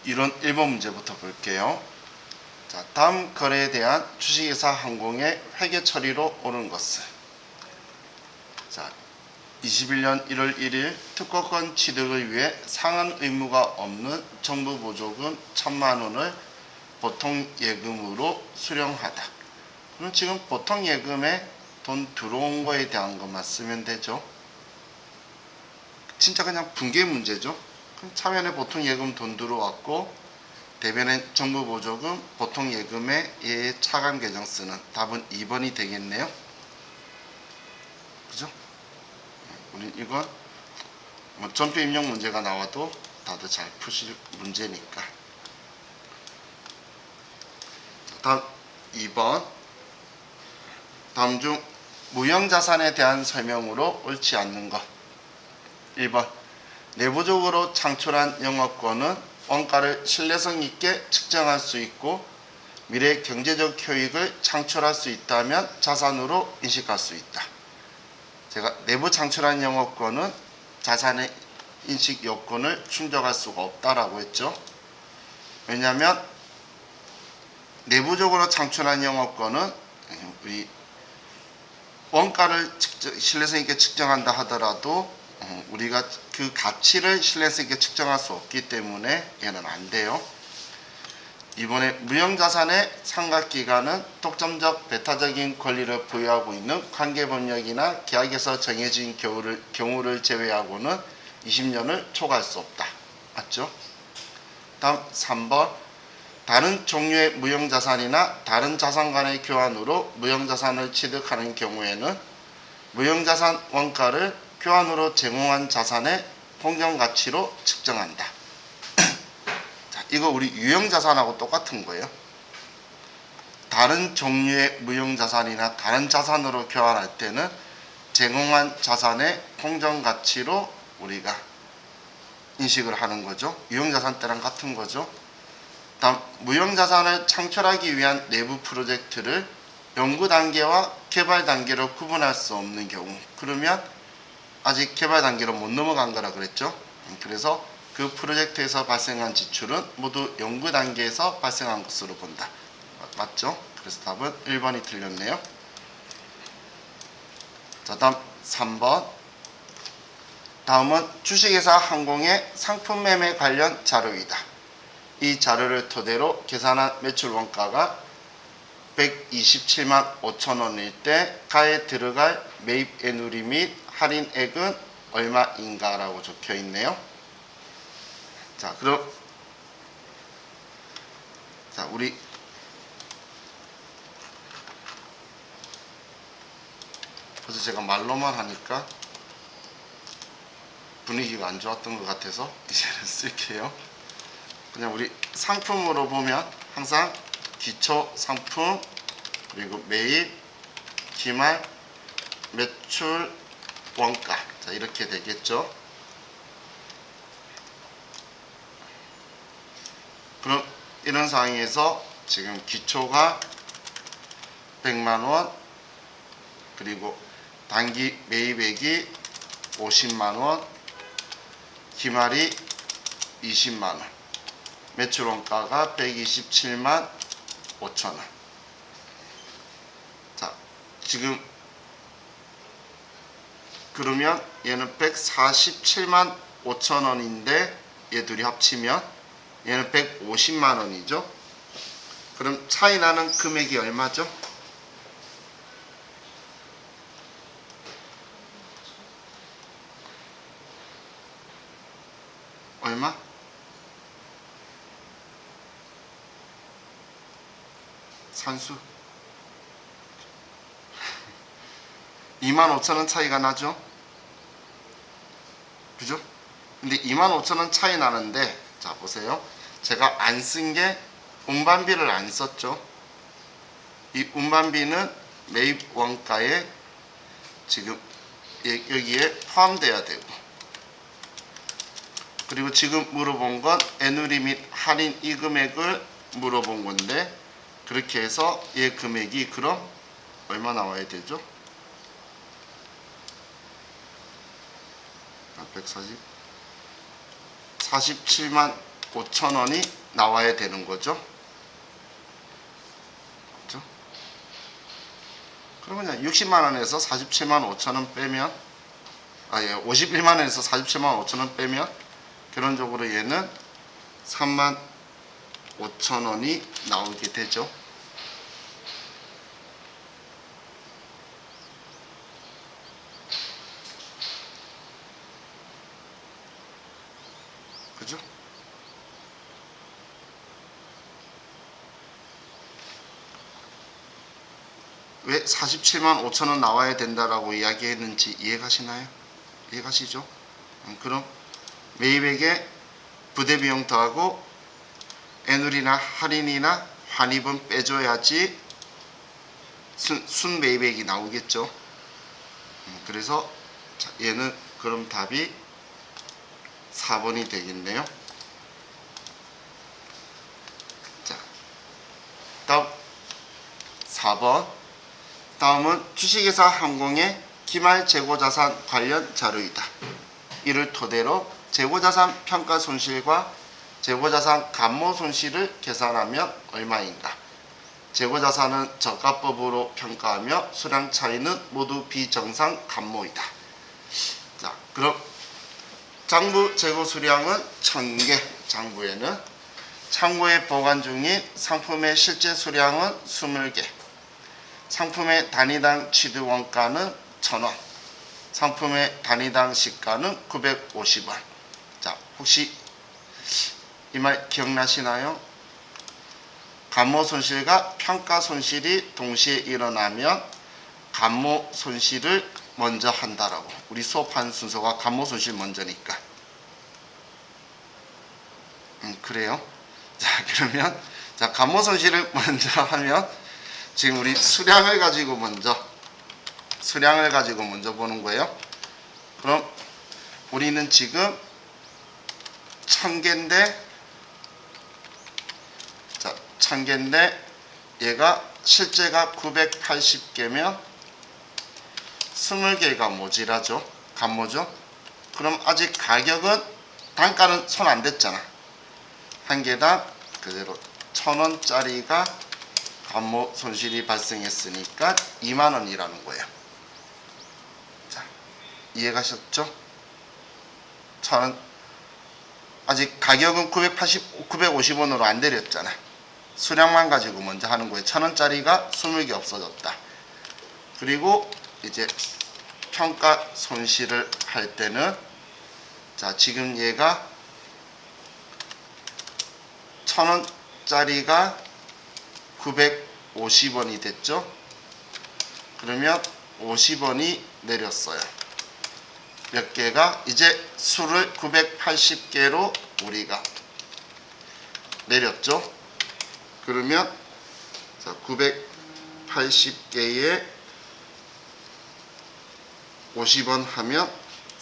이론 1번 문제부터 볼게요. 자, 다음 거래에 대한 주식회사 항공의 회계 처리로 옳은 것은, 자, 21년 1월 1일 특허권 취득을 위해 상환 의무가 없는 정부 보조금 1,000만 원을 보통 예금으로 수령하다. 그럼 지금 보통 예금에 돈 들어온 거에 대한 것만 쓰면 되죠. 진짜 그냥 분계 문제죠. 그럼 차면에 보통 예금 돈 들어왔고 대변에 정부 보조금 보통 예금에 얘의 차감 계정 쓰는, 답은 2번이 되겠네요. 그죠? 우리 이건 뭐 전표 입력 문제가 나와도 다들 잘 푸실 문제니까. 다음 2번. 다음 중 무형자산에 대한 설명으로 옳지 않는 것. 1번. 내부적으로 창출한 영업권은 원가를 신뢰성 있게 측정할 수 있고 미래 경제적 효익을 창출할 수 있다면 자산으로 인식할 수 있다. 제가 내부 창출한 영업권은 자산의 인식 요건을 충족할 수가 없다라고 했죠. 왜냐하면 내부적으로 창출한 영업권은 우리 원가를 신뢰성 있게 측정한다 하더라도 우리가 그 가치를 신뢰성 있게 측정할 수 없기 때문에 얘는 안 돼요. 이번에 무형자산의 상각기간은 독점적 배타적인 권리를 부여하고 있는 관계법령이나 계약에서 정해진 경우를 제외하고는 20년을 초과할 수 없다. 맞죠? 다음 3번. 다른 종류의 무형자산이나 다른 자산 간의 교환으로 무형자산을 취득하는 경우에는 무형자산 원가를 교환으로 제공한 자산의 공정가치로 측정한다. 자, 이거 우리 유형자산하고 똑같은 거예요. 다른 종류의 무형자산이나 다른 자산으로 교환할 때는 제공한 자산의 공정가치로 우리가 인식을 하는 거죠. 유형자산 때랑 같은 거죠. 다음, 무형자산을 창출하기 위한 내부 프로젝트를 연구 단계와 개발 단계로 구분할 수 없는 경우, 그러면 아직 개발 단계로 못 넘어간 거라 그랬죠. 그래서 그 프로젝트에서 발생한 지출은 모두 연구 단계에서 발생한 것으로 본다. 맞죠? 그래서 답은 1번이 틀렸네요. 자, 다음 3번. 다음은 주식회사 항공의 상품 매매 관련 자료이다. 이 자료를 토대로 계산한 매출 원가가 127만 5천원일 때 가에 들어갈 매입 애누리 및 할인액은 얼마인가 라고 적혀 있네요. 자, 그럼 우리 벌써 제가 말로만 하니까 분위기가 안 좋았던 것 같아서 이제는 쓸게요. 그냥 우리 상품으로 보면 항상 기초 상품, 그리고 매입, 기말, 매출, 원가, 자, 이렇게 되겠죠. 그럼 이런 상황에서 지금 기초가 100만원, 그리고 단기 매입액이 50만원, 기말이 20만원, 매출 원가가 127만 5천원. 자, 지금 그러면 얘는 147만 5천원인데 얘 둘이 합치면 얘는 150만원이죠. 그럼 차이 나는 금액이 얼마죠? 얼마? 산수 25,000원 차이가 나죠. 그죠? 근데 25,000원 차이 나는데, 자 보세요. 제가 안 쓴 게 운반비를 안 썼죠. 이 운반비는 매입 원가에 지금 여기에 포함돼야 되고, 그리고 지금 물어본 건 애누리 및 할인 이 금액을 물어본 건데, 그렇게 해서 얘 금액이 그럼 얼마 나와야 되죠? 140 47만 5천원이 나와야 되는 거죠. 그렇죠? 그러면 60만원에서 47만 5천원 빼면 51만원에서 47만 5천원 빼면 결론적으로 얘는 3만 5천원이 나오게 되죠. 그죠? 왜 47만 5천원 나와야 된다라고 이야기했는지 이해가시나요? 이해가시죠? 그럼 매입액에 부대비용 더하고 애누리나 할인이나 환입은 빼줘야지 순 매입액이 나오겠죠. 그래서 얘는 그럼 답이 4번이 되겠네요. 자, 다음 4번. 다음은 주식회사 항공의 기말 재고자산 관련 자료이다. 이를 토대로 재고자산 평가 손실과 재고자산 감모 손실을 계산하면 얼마인가? 재고자산은 저가법으로 평가하며 수량 차이는 모두 비정상 감모이다. 자, 그럼 장부 재고 수량은 1000개. 장부에는 창고에 보관 중인 상품의 실제 수량은 20개. 상품의 단위당 취득원가는 1000원. 상품의 단위당 시가는 950원. 자, 혹시 이 말 기억나시나요? 감모 손실과 평가 손실이 동시에 일어나면 감모 손실을 먼저 한다라고. 우리 수업한 순서가 감모 손실 먼저니까. 그래요. 자, 그러면 감모 손실을 먼저 하면 지금 우리 수량을 가지고 먼저 보는 거예요. 그럼 우리는 지금 1000개인데 1000개인데 얘가 실제가 980개면 20개가 모자라죠. 감모죠. 그럼 아직 가격은 단가는 손 안 댔잖아. 한 개당 그대로 1000원짜리가 감모 손실이 발생했으니까 2만원이라는 거예요. 자, 이해가셨죠? 1000원 아직 가격은 950원으로 안 내렸잖아. 수량만 가지고 먼저 하는 거예요. 1000원짜리가 20개 없어졌다. 그리고 이제 평가 손실을 할 때는 지금 얘가 1000원짜리가 950원이 됐죠. 그러면 50원이 내렸어요. 몇 개가 이제 수를 980개로 우리가 내렸죠. 그러면 980개에 50원 하면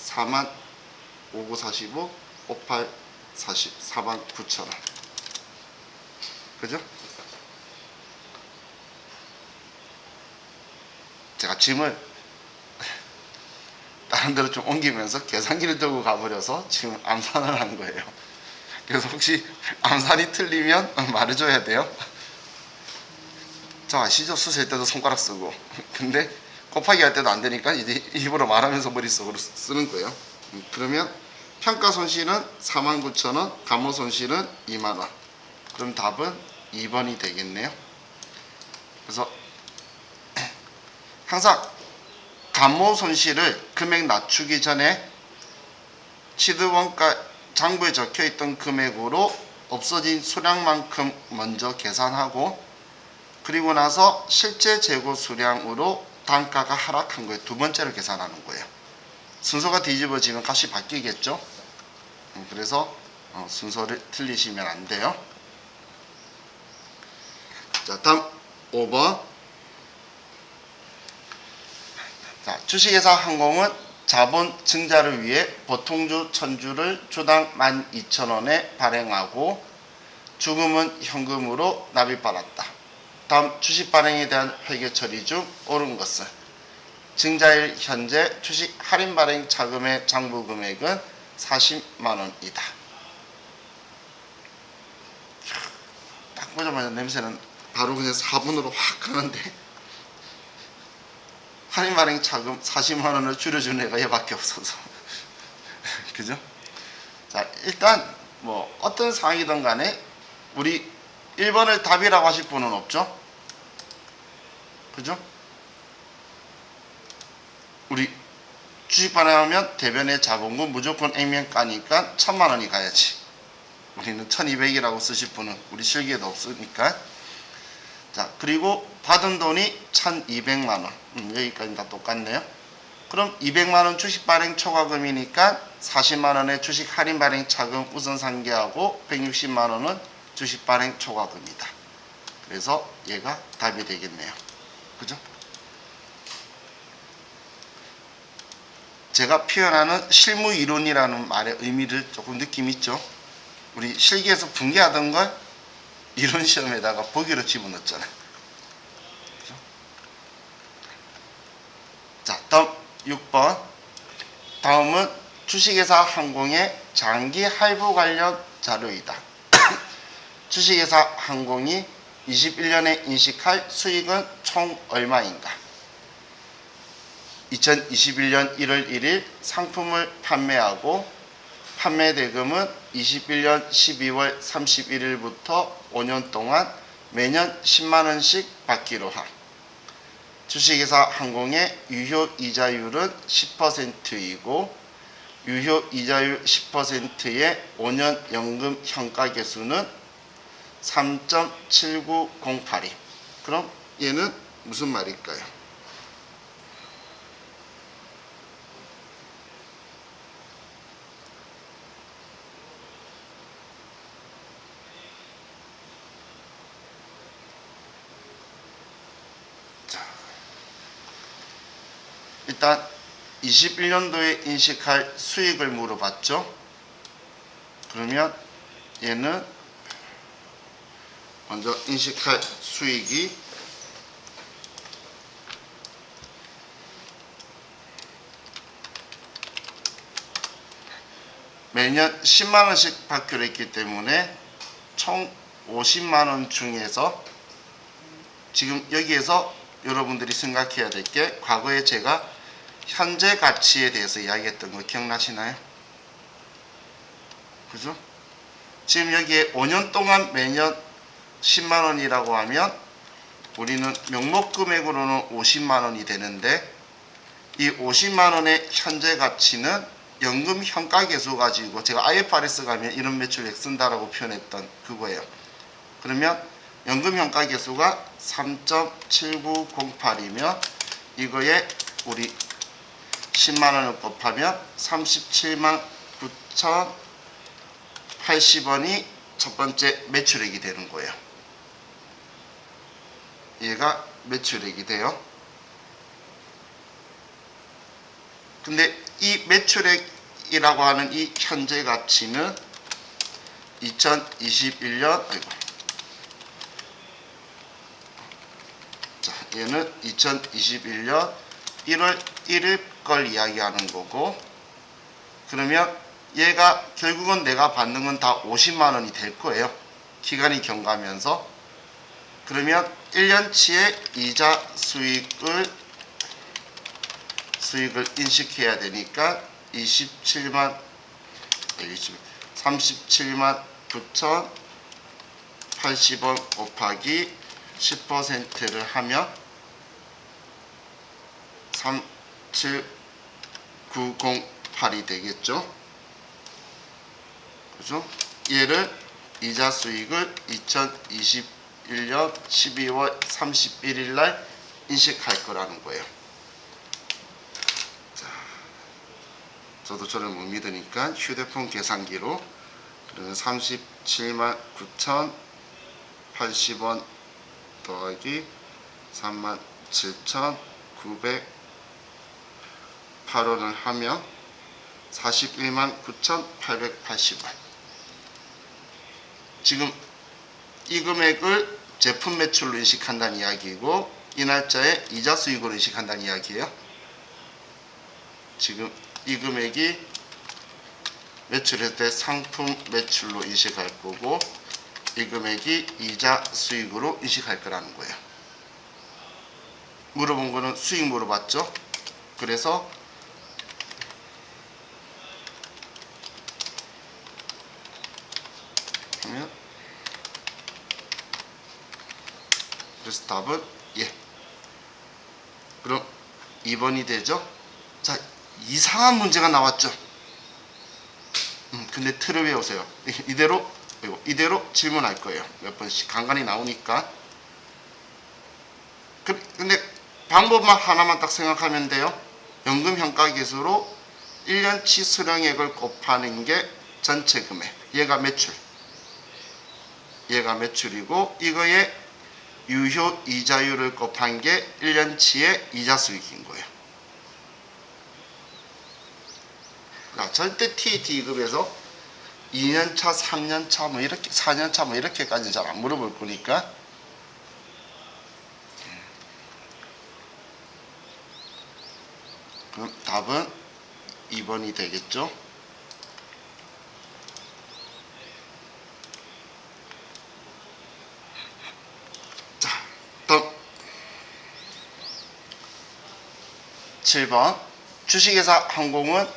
4만 5945 58 40 4만 9천원. 그죠? 제가 짐을 다른 데로 좀 옮기면서 계산기를 들고 가버려서 지금 암산을 한 거예요. 그래서 혹시 암산이 틀리면 말해줘야 돼요. 저 아시죠? 수 셀 때도 손가락 쓰고. 근데 곱하기 할 때도 안 되니까 이제 입으로 말하면서 머릿속으로 쓰는 거예요. 그러면 평가 손실은 49,000원, 감모 손실은 2만원. 그럼 답은 2번이 되겠네요. 그래서 항상 감모 손실을 금액 낮추기 전에 취득원가 장부에 적혀있던 금액으로 없어진 수량만큼 먼저 계산하고, 그리고 나서 실제 재고 수량으로 단가가 하락한 거예요. 두 번째로 계산하는 거예요. 순서가 뒤집어지면 값이 바뀌겠죠. 그래서 순서를 틀리시면 안 돼요. 자, 다음 5번. 주식회사 항공은 자본 증자를 위해 보통주 1000주를 주당 12,000원에 발행하고 주금은 현금으로 납입받았다. 다음 주식 발행에 대한 회계 처리 중 옳은 것은 증자일 현재 주식 할인 발행 자금의 장부 금액은 40만원이다. 때마다 냄새는 바로 그냥 4분으로 확 가는데 할인 발행 차금 40만 원을 줄여주는 애가 얘밖에 없어서 그죠? 자, 일단 뭐 어떤 상황이든 간에 우리 1번을 답이라고 하실 분은 없죠? 그죠? 우리 주식 발행하면 대변의 자본금 무조건 액면 까니까 1000만 원이 가야지. 우리는 1200이라고 쓰실 분은 우리 실기에도 없으니까. 자, 그리고 받은 돈이 1200만 원. 여기까지 다 똑같네요. 그럼 200만 원 주식 발행 초과금이니까 40만 원의 주식 할인 발행 차금 우선 상계하고 160만 원은 주식 발행 초과금이다. 그래서 얘가 답이 되겠네요. 그죠? 제가 표현하는 실무 이론이라는 말의 의미를 조금 느낌 있죠? 우리 실기에서 분개하던 걸 이론 시험에다가 보기로 집어넣었잖아요. 그죠? 자, 다음 6번. 다음은 주식회사 항공의 장기 할부 관련 자료이다. 주식회사 항공이 21년에 인식할 수익은 총 얼마인가? 2021년 1월 1일 상품을 판매하고 판매 대금은 21년 12월 31일부터 5년 동안 매년 10만원씩 받기로 함. 주식회사 항공의 유효 이자율은 10%이고 유효 이자율 10%의 5년 연금 현가계수는 3.7908이. 그럼 얘는 무슨 말일까요? 일단 21년도에 인식할 수익을 물어봤죠. 그러면 얘는 먼저 인식할 수익이 매년 10만원씩 받기로 했기 때문에 총 50만원 중에서 지금 여기에서 여러분들이 생각해야 될 게 과거에 제가 현재 가치에 대해서 이야기했던 거 기억나시나요? 그죠? 지금 여기에 5년 동안 매년 10만원이라고 하면 우리는 명목 금액으로는 50만원이 되는데 이 50만원의 현재 가치는 연금 현가계수 가지고 제가 IFRS 가면 이런 매출액 쓴다라고 표현했던 그거예요. 그러면 연금 현가계수가 3.7908이면 이거에 우리 10만원을 곱하면 37만 9,080원이 첫 번째 매출액이 되는 거예요. 얘가 매출액이 돼요. 근데 이 매출액이라고 하는 이 현재 가치는 2021년 자, 얘는 2021년 1월 1일 걸 이야기하는 거고, 그러면 얘가 결국은 내가 받는 건 다 50만원이 될 거예요. 기간이 경과하면서. 그러면 1년치의 이자 수익을 인식해야 되니까 37만 9,080원 곱하기 10%를 하면 37908이 되겠죠. 그죠? 얘를 이자 수익을 2021년 12월 31일 날 인식할 거라는 거예요. 자, 저도 저를 못 믿으니까 휴대폰 계산기로 그러면 37만 9,080원 더하기 37,908원을 하면 41만 9,880원. 지금 이 금액을 제품 매출로 인식한다는 이야기이고 이 날짜에 이자 수익으로 인식한다는 이야기예요. 지금 이 금액이 매출했을 때 상품 매출로 인식할 거고 이 금액이 이자 수익으로 인식할 거라는 거예요. 물어본 거는 수익 물어봤죠. 그래서 그래서 답은 예. 그럼 2번이 되죠. 자, 이상한 문제가 나왔죠. 근데 틀을 외우세요. 이대로 질문할 거예요. 몇 번씩 간간히 나오니까. 근데 방법만 하나만 딱 생각하면 돼요. 연금평가계수로 1년치 수령액을 곱하는 게 전체 금액. 얘가 매출. 얘가 매출이고 이거에 유효 이자율을 곱한 게 1년치의 이자 수익인 거예요. 자, 절대 TT급에서 2년차, 3년차, 뭐 이렇게 4년차 뭐 이렇게까지는 잘 안 물어볼 거니까. 그럼 답은 2번이 되겠죠. 자, 다음 7번 주식회사 항공은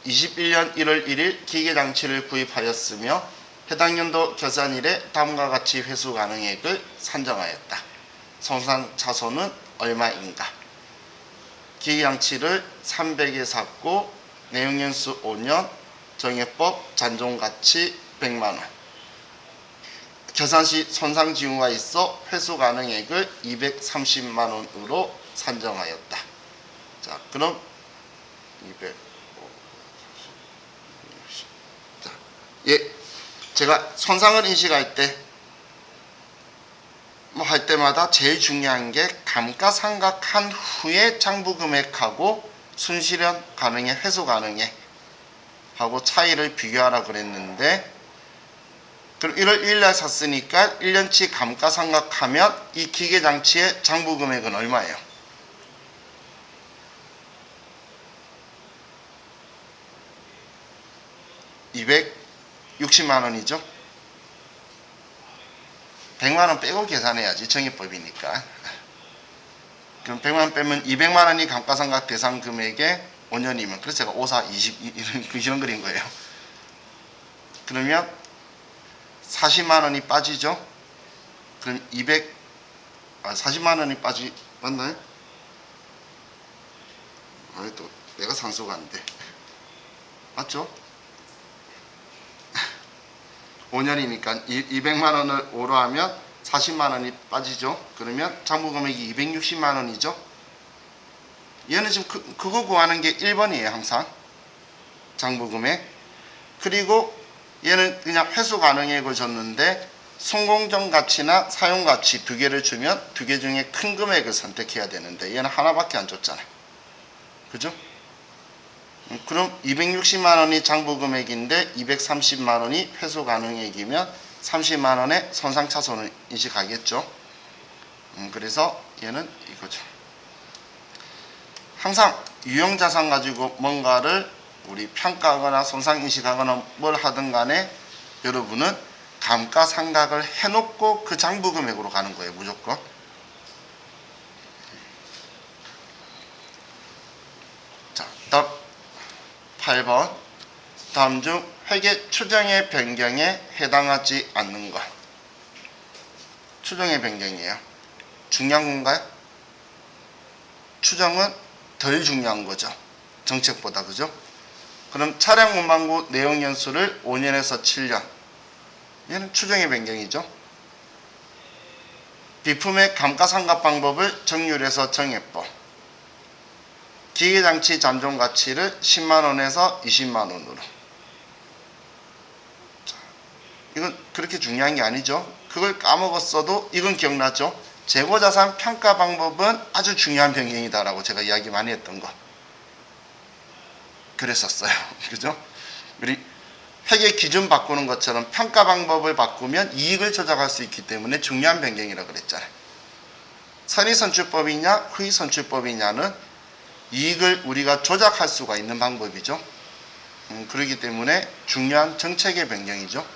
21년 1월 1일 기계장치를 구입하였으며 해당 연도 결산일에 다음과 같이 회수 가능액을 산정하였다. 손상차손은 얼마인가? 기계장치를 300에 샀고 내용연수 5년, 정액법 잔존가치 100만원. 결산시 손상 징후가 있어 회수 가능액을 230만원으로 산정하였다. 자, 그럼 200. 자, 예, 제가 손상을 인식할 때 뭐 할 때마다 제일 중요한 게 감가상각한 후에 장부금액하고 순실현 가능해, 회수 가능해 하고 차이를 비교하라 그랬는데, 그럼 1월 1일날 샀으니까 1년치 감가상각하면 이 기계장치의 장부금액은 얼마예요? (260만원이죠) 100만원 빼고 계산해야지, 정액법이니까. 그럼 100만원 빼면 200만원이 감가상각 대상 금액의 5년이면, 그래서 제가 5, 4, 20 이런 그린 거예요. 그러면 40만원이 빠지죠. 그럼 40만원이 맞나요? 또 내가 산수가 안 돼. 맞죠? 5년이니까 200만원을 5로 하면 40만원이 빠지죠. 그러면 장부금액이 260만원이죠. 얘는 지금 그거 구하는 게 1번이에요. 항상 장부금액. 그리고 얘는 그냥 회수 가능액을 줬는데 순공정 가치나 사용 가치 두 개를 주면 두 개 중에 큰 금액을 선택해야 되는데 얘는 하나밖에 안 줬잖아요. 그죠? 그럼 260만원이 장부금액인데 230만원이 회수 가능액이면 30만원의 손상차손을 인식하겠죠. 그래서 얘는 이거죠. 항상 유형자산 가지고 뭔가를 우리 평가하거나 손상인식하거나 뭘 하든 간에 여러분은 감가상각을 해놓고 그 장부금액으로 가는 거예요. 무조건. 자, 다음 8번. 다음 중 회계 추정의 변경에 해당하지 않는 것. 추정의 변경이에요. 중요한 건가요? 추정은 덜 중요한 거죠. 정책보다. 그죠? 그럼 차량 운반구 내용 연수를 5년에서 7년. 얘는 추정의 변경이죠. 비품의 감가상각 방법을 정률에서 정액법. 기계장치 잠정 가치를 10만원에서 20만원으로. 이건 그렇게 중요한 게 아니죠. 그걸 까먹었어도 이건 기억나죠. 재고자산 평가 방법은 아주 중요한 변경이다라고 제가 이야기 많이 했던 거. 그랬었어요. 그죠? 우리 회계 기준 바꾸는 것처럼 평가 방법을 바꾸면 이익을 조작할 수 있기 때문에 중요한 변경이라고 그랬잖아요. 선의선출법이냐 후의선출법이냐는 이익을 우리가 조작할 수가 있는 방법이죠. 그렇기 때문에 중요한 정책의 변경이죠.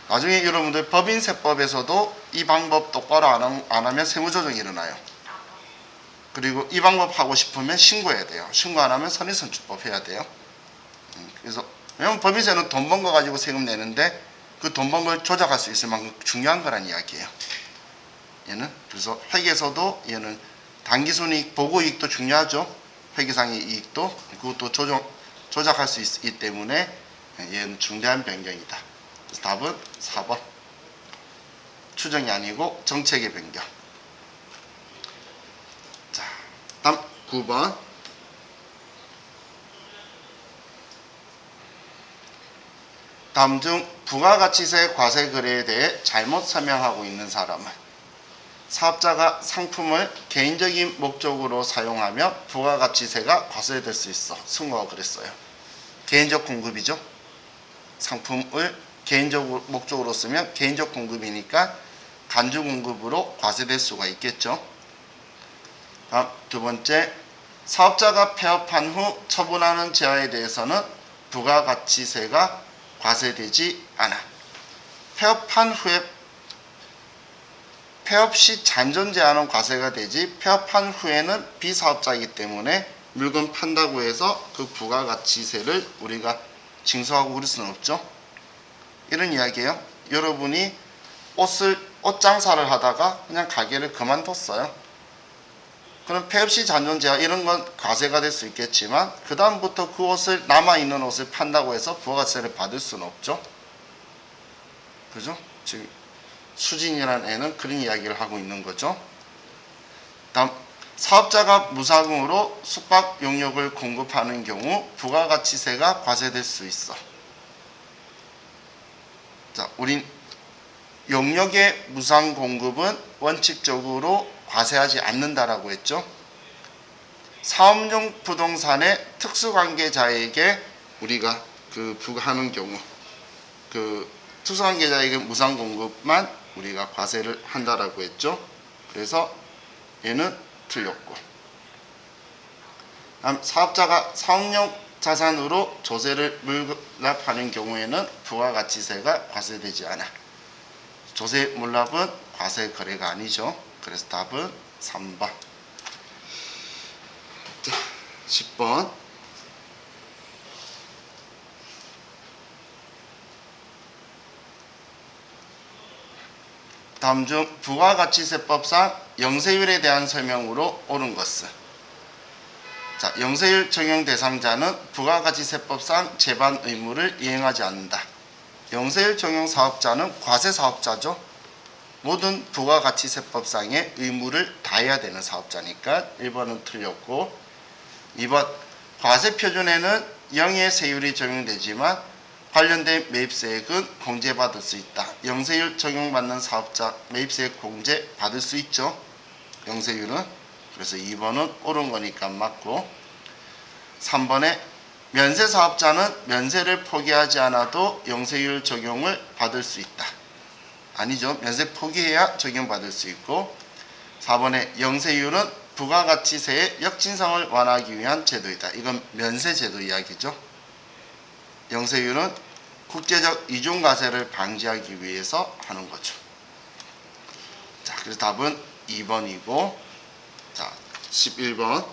나중에 여러분들 법인세법에서도 이 방법 똑바로 안 하면 세무조정이 일어나요. 그리고 이 방법 하고 싶으면 신고해야 돼요. 신고 안 하면 선의선출법 해야 돼요. 그래서 왜냐면 법인세는 돈 번 거 가지고 세금 내는데 그 돈 번 걸 조작할 수 있을 만큼 중요한 거란 이야기예요. 얘는 그래서 회계에서도 얘는 당기순이익, 보고이익도 중요하죠. 회계상의 이익도 그것도 조작할 수 있기 때문에 얘는 중대한 변경이다. 그래서 답은 4번. 추정이 아니고 정책의 변경. 자, 다음 9번. 다음 중 부가가치세 과세 거래에 대해 잘못 설명하고 있는 사람은 사업자가 상품을 개인적인 목적으로 사용하며 부가가치세가 과세될 수 있어. 승호가 그랬어요. 개인적 공급이죠. 상품을 개인적 목적으로 쓰면 개인적 공급이니까 간주 공급으로 과세될 수가 있겠죠. 다음 두 번째, 사업자가 폐업한 후 처분하는 재화에 대해서는 부가가치세가 과세되지 않아. 폐업한 후에 폐업 시 잔존 제한은 과세가 되지 폐업한 후에는 비사업자이기 때문에 물건 판다고 해서 그 부가가치세를 우리가 징수하고 그럴 수는 없죠. 이런 이야기예요. 여러분이 옷 장사를 하다가 그냥 가게를 그만뒀어요. 그럼 폐업 시 잔존 제한 이런 건 과세가 될 수 있겠지만 그 다음부터 그 옷을 남아있는 옷을 판다고 해서 부가가치세를 받을 수는 없죠. 그죠? 지금 수진이라는 애는 그런 이야기를 하고 있는 거죠. 다음, 사업자가 무상으로 숙박 용역을 공급하는 경우 부가가치세가 과세될 수 있어. 자, 우린 용역의 무상 공급은 원칙적으로 과세하지 않는다라고 했죠. 사업용 부동산의 특수관계자에게 우리가 그 부과하는 경우 그 특수관계자에게 무상 공급만 우리가 과세를 한다라고 했죠. 그래서 얘는 틀렸고, 다음 사업자가 사업용 자산으로 조세를 물납하는 경우에는 부가가치세가 과세되지 않아. 조세 물납은 과세 거래가 아니죠. 그래서 답은 3번. 자, 10번. 다음 중 부가가치세법상 영세율에 대한 설명으로 옳은 것은? 자, 영세율 적용 대상자는 부가가치세법상 제반 의무를 이행하지 않는다. 영세율 적용 사업자는 과세사업자죠. 모든 부가가치세법상의 의무를 다해야 되는 사업자니까 1번은 틀렸고, 2번 과세표준에는 0의 세율이 적용되지만 관련된 매입세액은 공제받을 수 있다. 영세율 적용받는 사업자 매입세액 공제 받을 수 있죠. 영세율은. 그래서 2번은 옳은 거니까 맞고, 3번에 면세사업자는 면세를 포기하지 않아도 영세율 적용을 받을 수 있다. 아니죠. 면세 포기해야 적용받을 수 있고, 4번에 영세율은 부가가치세의 역진성을 완화하기 위한 제도이다. 이건 면세제도 이야기죠. 영세율은 국제적 이중과세를 방지하기 위해서 하는 거죠. 자, 그래서 답은 2번이고, 자, 11번.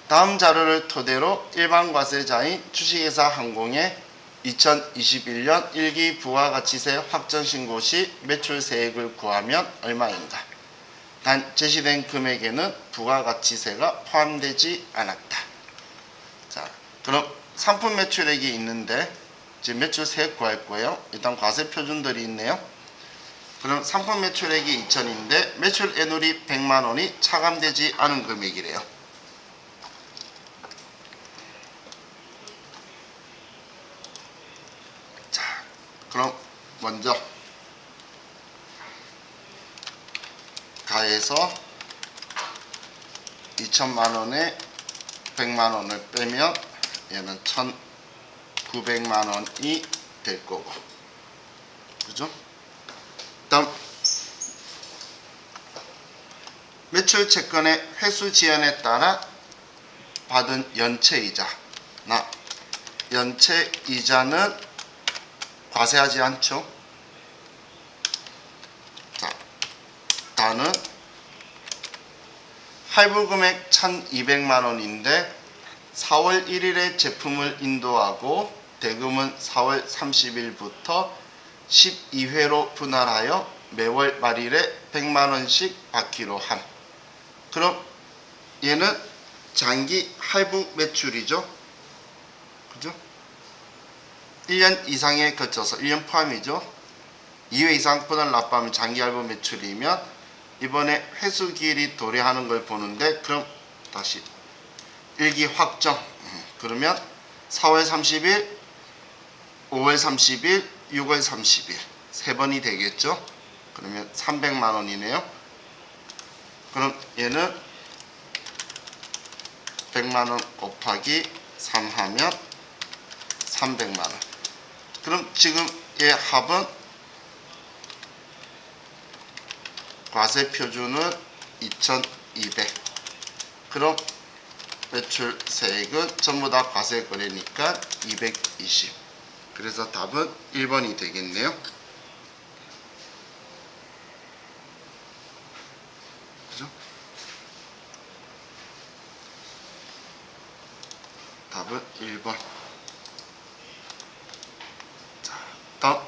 다음 자료를 토대로 일반과세자인 주식회사 항공의 2021년 1기 부가가치세 확정신고 시 매출세액을 구하면 얼마인가? 단 제시된 금액에는 부가가치세가 포함되지 않았다. 자, 그럼 상품 매출액이 있는데 지금 매출세액 구할 거예요. 일단 과세 표준들이 있네요. 그럼 상품 매출액이 2천인데 매출 애누리 100만 원이 차감되지 않은 금액이래요. 자, 그럼 먼저 가해서 2천만 원에 100만 원을 빼면 얘는 1,900만 원이 될 거고, 그죠? 다음 매출 채권의 회수 지연에 따라 받은 연체이자나 연체 이자는 과세하지 않죠. 자, 다는 할부금액 1,200만 원인데 4월 1일에 제품을 인도하고 대금은 4월 30일부터 12회로 분할하여 매월 말일에 100만 원씩 받기로 함. 그럼 얘는 장기 할부 매출이죠. 그죠? 1년 이상에 거쳐서 1년 포함이죠. 2회 이상 분할 납부하면 장기 할부 매출이면 이번에 회수기일이 도래하는 걸 보는데, 그럼 다시 일기 확정. 그러면 4월 30일, 5월 30일, 6월 30일 세 번이 되겠죠. 그러면 300만 원이네요. 그럼 얘는 100만 원 곱하기 3 하면 300만 원. 그럼 지금 얘 합은 과세 표준은 2200. 그럼 매출세액은 전부 다 과세 거래니까 220. 그래서 답은 1번이 되겠네요. 그죠? 답은 1번. 자, 다음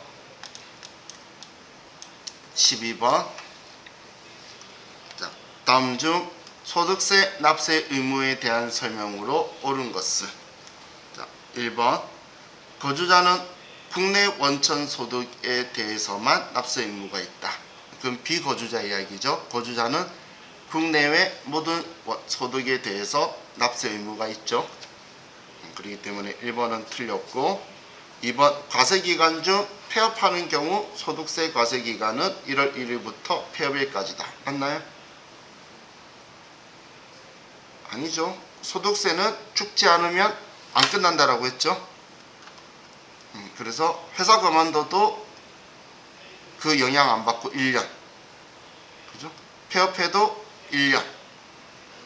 12번. 자, 다음 중 소득세 납세 의무에 대한 설명으로 옳은 것은. 자, 1번. 거주자는 국내 원천 소득에 대해서만 납세 의무가 있다. 그럼 비거주자 이야기죠. 거주자는 국내외 모든 소득에 대해서 납세 의무가 있죠. 그렇기 때문에 1번은 틀렸고, 2번 과세기간 중 폐업하는 경우 소득세 과세기간은 1월 1일부터 폐업일까지다. 맞나요? 아니죠. 소득세는 죽지 않으면 안 끝난다라고 했죠. 그래서 회사 그만둬도 그 영향 안 받고 1년. 그죠? 폐업해도 1년.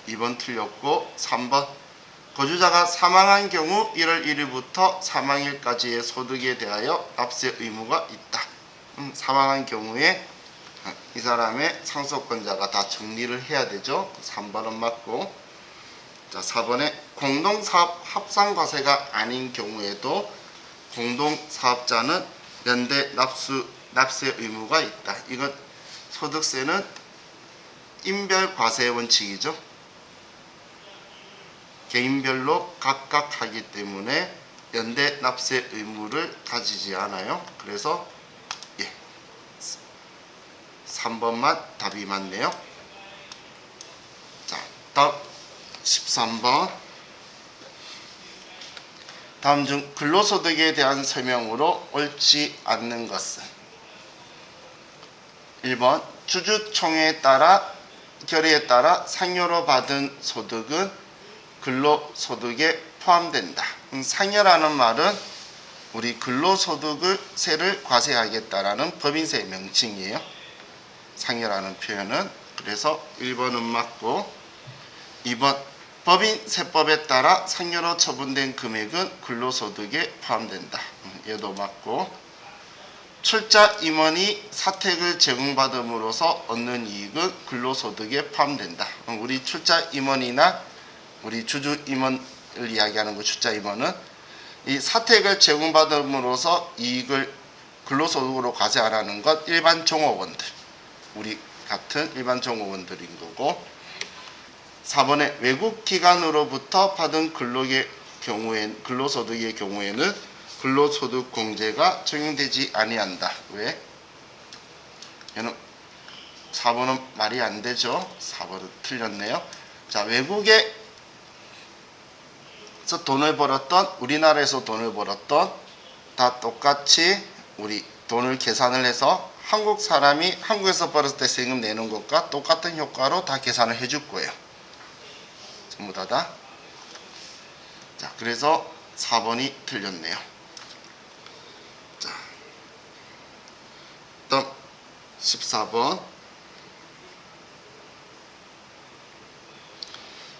2번 틀렸고, 3번. 거주자가 사망한 경우 1월 1일부터 사망일까지의 소득에 대하여 납세 의무가 있다. 사망한 경우에 이 사람의 상속권자가 다 정리를 해야 되죠. 3번은 맞고. 자, 4번에 공동사업 합산과세가 아닌 경우에도 공동사업자는 연대 납세 의무가 있다. 이건 소득세는 인별과세 원칙이죠. 개인별로 각각 하기 때문에 연대 납세 의무를 가지지 않아요. 그래서 3번만 답이 맞네요. 자, 다음 13번. 다음 중 근로소득에 대한 설명으로 옳지 않는 것은. 1번. 주주총회에 따라 결의에 따라 상여로 받은 소득은 근로소득에 포함된다. 상여라는 말은 우리 근로소득을 세를 과세하겠다라는 법인세 명칭이에요. 상여라는 표현은. 그래서 1번은 맞고, 2번. 법인세법에 따라 상여로 처분된 금액은 근로소득에 포함된다. 얘도 맞고, 출자 임원이 사택을 제공받음으로써 얻는 이익은 근로소득에 포함된다. 우리 출자 임원이나 우리 주주 임원을 이야기하는 거, 출자 임원은 이 사택을 제공받음으로써 이익을 근로소득으로 과세 안 하는 것 일반 종업원들, 우리 같은 일반 종업원들인 거고, 4번에 외국 기관으로부터 받은 근로소득의 경우에는 근로소득 공제가 적용되지 아니한다. 왜? 얘는 4번은 말이 안 되죠. 4번은 틀렸네요. 자, 외국에서 돈을 벌었던, 우리나라에서 돈을 벌었던 다 똑같이 우리 돈을 계산을 해서 한국 사람이 한국에서 벌었을 때 세금 내는 것과 똑같은 효과로 다 계산을 해줄 거예요. 전부 다. 자, 그래서 4번이 틀렸네요. 자, 다음 14번.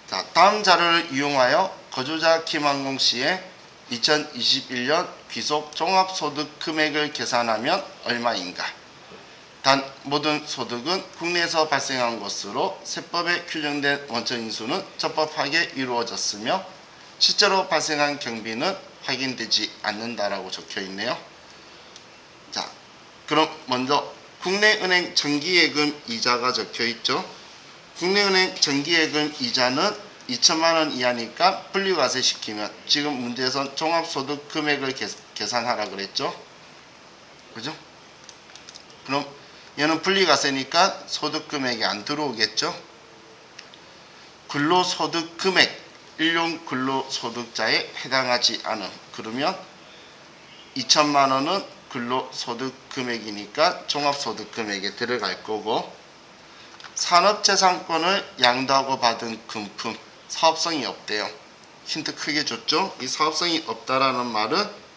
자, 다음 자료를 이용하여 거주자 김한공 씨의 2021년 귀속 종합소득 금액을 계산하면 얼마인가? 단 모든 소득은 국내에서 발생한 것으로 세법에 규정된 원천 인수는 적법하게 이루어졌으며 실제로 발생한 경비는 확인되지 않는다라고 적혀 있네요. 자, 그럼 먼저 국내은행 정기예금 이자가 적혀 있죠. 국내은행 정기예금 이자는 2천만 원 이하니까 분리과세 시키면 지금 문제에선 종합소득 금액을 계산하라 그랬죠. 그죠? 그럼 얘는 분리과세니까 소득 금액이 안 들어오겠죠. 근로소득 금액, 일용 근로소득자에 해당하지 않음. 그러면 2천만 원은 근로소득 금액이니까 종합소득 금액에 들어갈 거고, 산업재산권을 양도하고 받은 금품, 사업성이 없대요. 힌트 크게 줬죠. 이 사업성이 없다라는 말은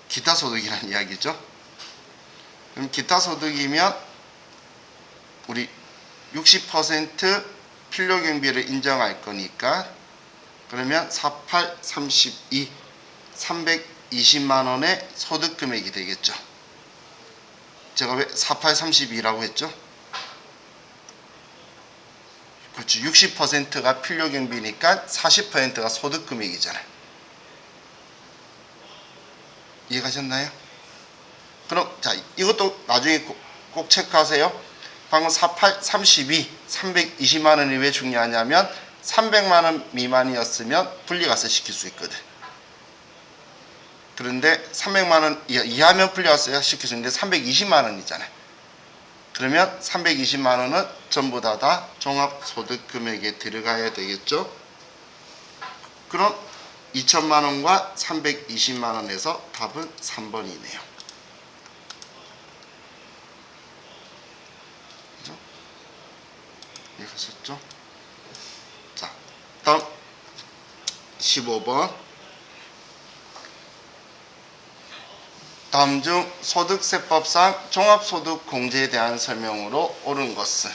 기타 소득이라는 이야기죠. 그럼 기타 소득이면 우리 60% 필요경비를 인정할 거니까, 그러면 48, 32, 320만 원의 소득 금액이 되겠죠. 제가 왜 48, 32라고 했죠? 그렇죠. 60%가 필요경비니까 40%가 소득 금액이잖아요. 이해가셨나요? 그럼 자, 이것도 나중에 꼭 체크하세요. 방금 48, 32, 320만 원이 왜 중요하냐면 300만 원 미만이었으면 분리과세 시킬 수 있거든. 그런데 300만 원 이하면 분리과세 시킬 수 있는데 320만 원이잖아요. 그러면 320만 원은 전부 다 종합소득 금액에 들어가야 되겠죠. 그럼 2천만 원과 320만 원에서 답은 3번이네요. 그죠? 이해하셨죠? 자, 다음 15번. 다음 중 소득세법상 종합소득 공제에 대한 설명으로 옳은 것은?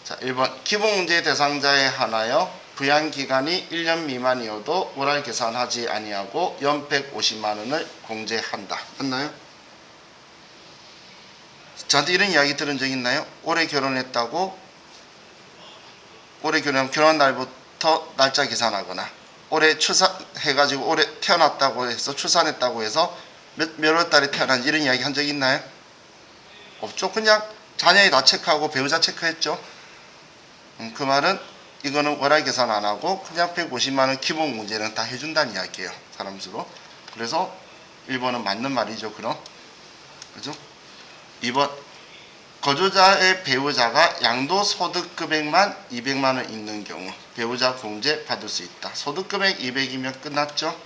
자, 1번 기본문제 대상자에 한하여 부양기간이 1년 미만이어도 월할 계산하지 아니하고 연 150만 원을 공제한다. 맞나요? 저한테 이런 이야기 들은 적 있나요? 올해 결혼했다고, 올해 결혼한 날부터 날짜 계산하거나, 올해 출산해가지고 올해 태어났다고 해서 출산했다고 해서 몇 월 달에 태어난지 이런 이야기 한 적 있나요? 없죠. 그냥 자녀의 다 체크하고 배우자 체크했죠. 그 말은 이거는 월할 계산 안 하고 그냥 150만 원 기본 문제는 다 해준다는 이야기예요. 사람 수로. 그래서 1번은 맞는 말이죠. 그럼. 그죠? 2번 거주자의 배우자가 양도소득 금액만 200만 원 있는 경우 배우자 공제 받을 수 있다. 소득 금액 200이면 끝났죠.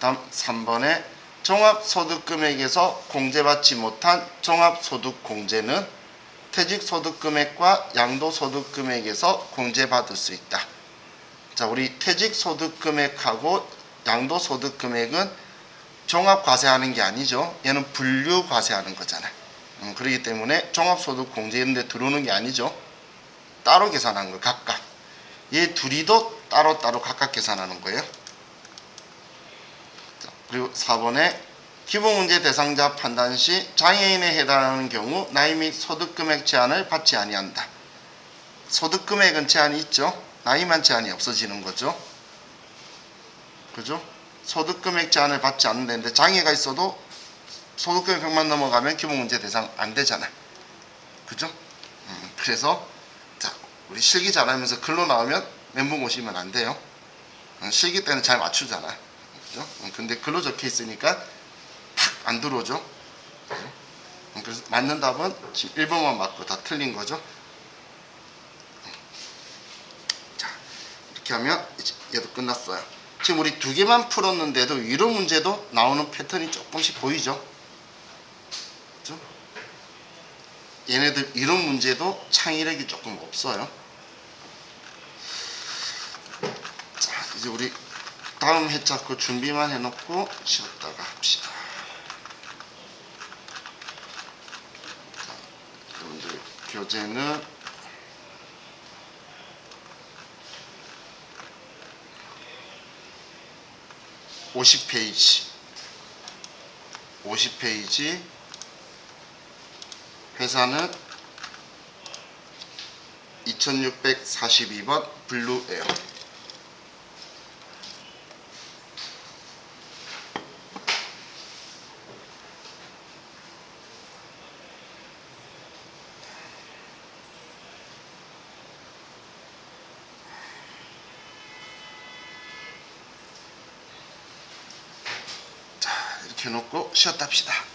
다음 3번에 종합소득 금액에서 공제받지 못한 종합소득 공제는 퇴직소득 금액과 양도소득 금액에서 공제받을 수 있다. 자, 우리 퇴직소득 금액하고 양도소득 금액은 종합과세하는 게 아니죠. 얘는 분류과세하는 거잖아요. 그렇기 때문에 종합소득 공제 이런 데 들어오는 게 아니죠. 따로 계산한 거 각각. 얘 둘이도 따로따로 각각 계산하는 거예요. 자, 그리고 4번에 기본문제 대상자 판단 시 장애인에 해당하는 경우 나이 및 소득금액 제한을 받지 아니한다. 소득금액은 제한이 있죠. 나이만 제한이 없어지는 거죠. 그죠? 소득금액 제한을 받지 않는다는데 장애가 있어도 소득금액 100만 넘어가면 기본문제 대상 안 되잖아요. 그죠? 그래서 자, 우리 실기 잘하면서 글로 나오면 멘붕 오시면 안 돼요. 실기 때는 잘 맞추잖아요. 그죠? 근데 글로 적혀 있으니까 안 들어오죠. 그래서 맞는 답은 지금 1번만 맞고 다 틀린 거죠. 자, 이렇게 하면 이제 얘도 끝났어요. 지금 우리 2개만 풀었는데도 위로 문제도 나오는 패턴이 조금씩 보이죠. 그죠? 얘네들 이론 문제도 창의력이 조금 없어요. 자, 이제 우리 다음 회차 그 준비만 해놓고 쉬었다가 합시다. 교재는 50페이지 50페이지 회사는 2642번 블루에어. 자, 이렇게 놓고 쉬었다 합시다.